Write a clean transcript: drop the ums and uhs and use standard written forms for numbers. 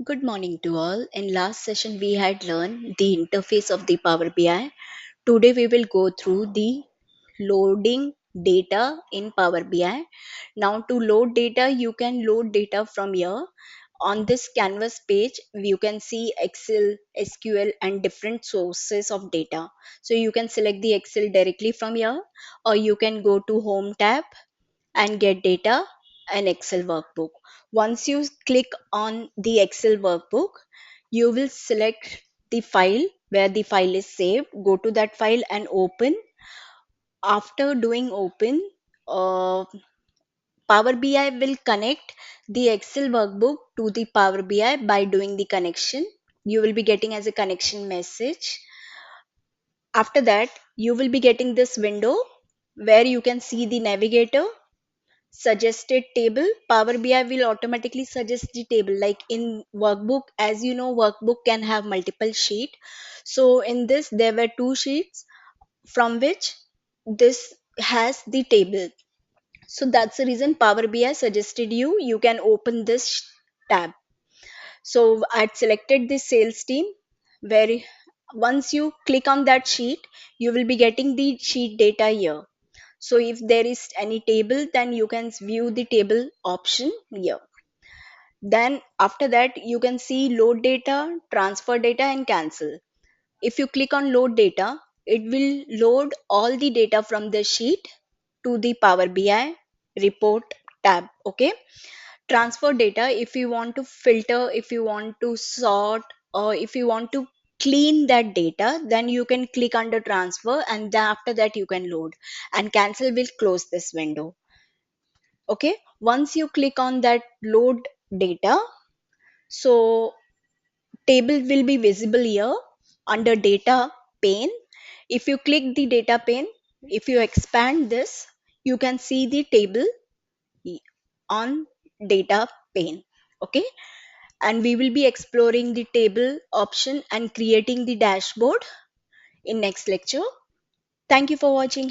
Good morning to all. In last session, we had learned the interface of the Power BI. Today, we will go through the loading data in Power BI. Now, to load data, you can load data from here. On this Canvas page, you can see Excel, SQL, and different sources of data. So, you can select the Excel directly from here, or you can go to Home tab and get data and Excel workbook. Once you click on the Excel workbook, you will select the file where the file is saved. Go to that file and open. After doing open, Power BI will connect the Excel workbook to the Power BI by doing the connection. You will be getting as a connection message. After that, you will be getting this window where you can see the navigator suggested table. Power BI will automatically suggest the table. Like in workbook, as you know, workbook can have multiple sheet. So in this there were two sheets from which this has the table. So that's the reason Power BI suggested you can open this tab. So I'd selected the sales team, where once you click on that sheet, you will be getting the sheet data here. So if there is any table, then you can view the table option here. Then after that, you can see load data, transfer data, and cancel. If you click on load data, it will load all the data from the sheet to the Power BI report tab. Okay. Transfer data, if you want to filter, if you want to sort, or if you want to clean that data, then you can click under transfer, and then after that you can load. And cancel will close this window. Okay, once you click on that load data, so table will be visible here under data pane. If you click the data pane, if you expand this, you can see the table on data pane. Okay, and we will be exploring the table option and creating the dashboard in next lecture. Thank you for watching.